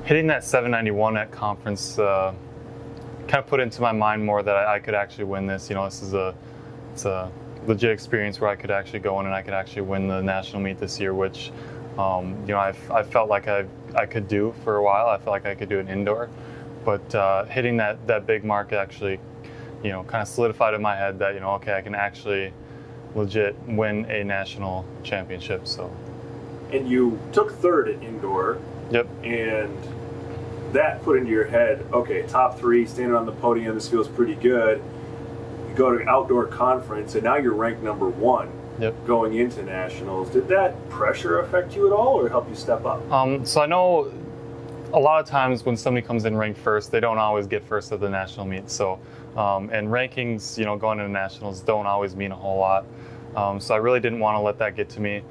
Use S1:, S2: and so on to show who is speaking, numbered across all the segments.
S1: Hitting that 791 at conference kind of put into my mind more that I could actually win this. This is it's a legit experience where I could actually go in and I could actually win the national meet this year, which I felt like I could do for a while. I felt like I could do it indoor, but hitting that big mark actually, kind of solidified in my head that okay, I can actually legit win a national championship. So.
S2: And you took third at indoor.
S1: Yep.
S2: And that put into your head, okay, top three, standing on the podium, this feels pretty good. You go to an outdoor conference, and now you're ranked number one.
S1: Yep.
S2: Going into nationals. Did that pressure affect you at all, or help you step up?
S1: So I know a lot of times when somebody comes in ranked first, they don't always get first at the national meet. So, and rankings, going into nationals don't always mean a whole lot. So I really didn't want to let that get to me.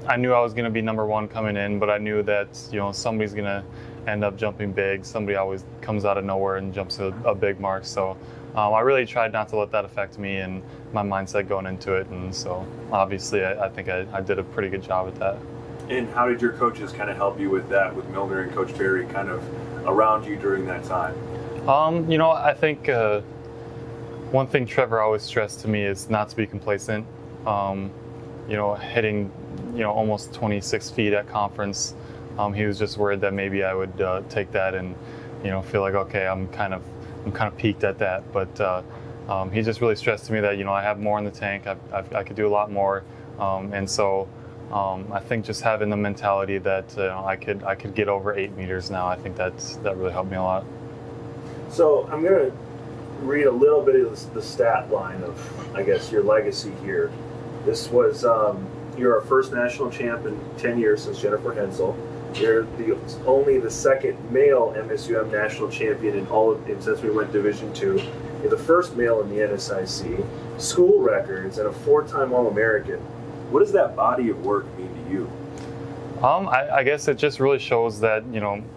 S1: I knew I was going to be number one coming in, but I knew that somebody's going to end up jumping big. Somebody always comes out of nowhere and jumps a big mark. So I really tried not to let that affect me and my mindset going into it. And so obviously I think I did a pretty good job at that.
S2: And how did your coaches kind of help you with that, with Milner and Coach Barry kind of around you during that time?
S1: I think one thing Trevor always stressed to me is not to be complacent. Hitting almost 26 feet at conference, he was just worried that maybe I would take that and feel like, okay, I'm kind of peaked at that. But he just really stressed to me that I have more in the tank. I could do a lot more, and so I think just having the mentality that I could get over 8 meters now, I think that really helped me a lot.
S2: So I'm going to read a little bit of the stat line of, I guess, your legacy here. This was you're our first national champ in 10 years since Jennifer Hensel. You're only the second male MSUM national champion since we went Division II. You're the first male in the NSIC, school records, and a 4-time All-American. What does that body of work mean to you?
S1: I guess it just really shows that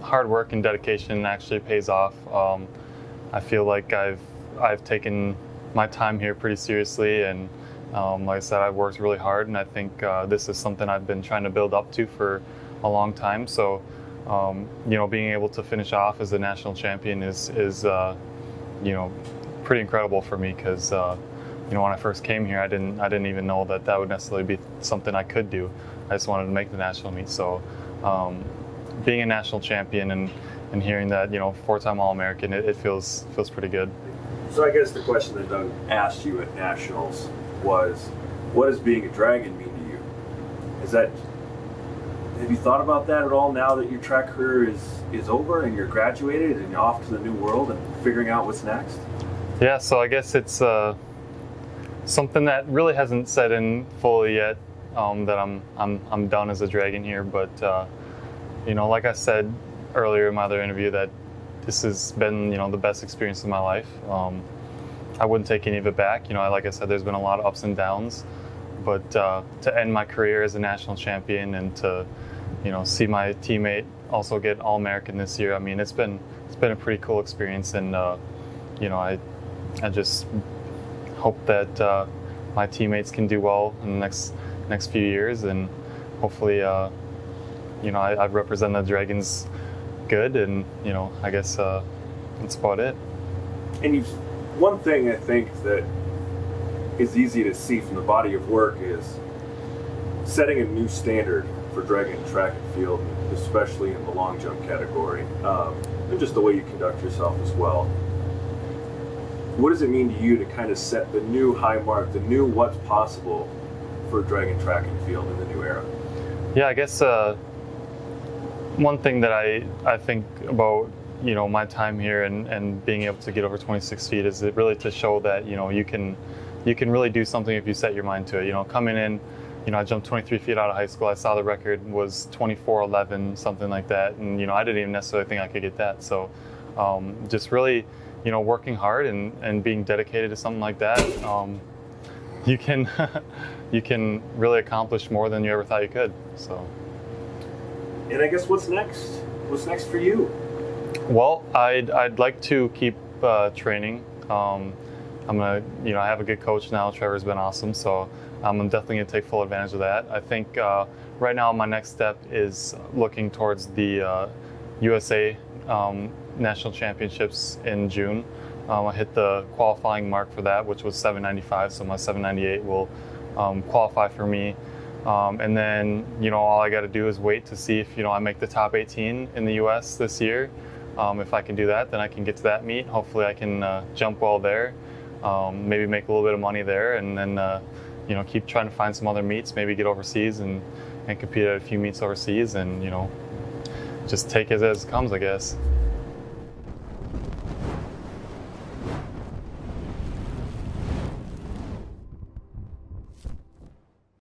S1: hard work and dedication actually pays off. I feel like I've taken my time here pretty seriously, and like I said, I've worked really hard, and I think this is something I've been trying to build up to for a long time. So, being able to finish off as a national champion is pretty incredible for me, because when I first came here, I didn't even know that would necessarily be something I could do. I just wanted to make the national meet. So, being a national champion and hearing that 4-time All-American, it feels pretty good.
S2: So I guess the question that Doug asked you at nationals was, what does being a Dragon mean to you? Have you thought about that at all now that your track career is over and you're graduated and you're off to the new world and figuring out what's next?
S1: Yeah, so I guess it's something that really hasn't set in fully yet, that I'm done as a Dragon here, but like I said earlier in my other interview, that this has been the best experience of my life. I wouldn't take any of it back. Like I said, there's been a lot of ups and downs, but to end my career as a national champion and to see my teammate also get All-American this year, I mean, it's been a pretty cool experience, and I just hope that my teammates can do well in the next few years, and hopefully I've represented the Dragons good, and I guess that's about it.
S2: And one thing I think that is easy to see from the body of work is setting a new standard for Dragon track and field, especially in the long jump category, and just the way you conduct yourself as well. What does it mean to you to kind of set the new high mark, the new what's possible for Dragon track and field in the new era?
S1: Yeah, I guess one thing that I think about my time here and being able to get over 26 feet is it really to show that you can really do something if you set your mind to it. Coming in, I jumped 23 feet out of high school. I saw the record was 24:11, something like that, and I didn't even necessarily think I could get that. So just really working hard and being dedicated to something like that, you can really accomplish more than you ever thought you could. So.
S2: And I guess what's next? What's next for you?
S1: Well, I'd like to keep training. I'm gonna, I have a good coach now. Trevor's been awesome, so I'm definitely gonna take full advantage of that. I think right now my next step is looking towards the USA National Championships in June. I hit the qualifying mark for that, which was 795, so my 798 will qualify for me. And then, all I got to do is wait to see if, I make the top 18 in the US this year. If I can do that, then I can get to that meet. Hopefully I can jump well there, maybe make a little bit of money there, and then, keep trying to find some other meets, maybe get overseas and compete at a few meets overseas, and, just take it as it comes, I guess.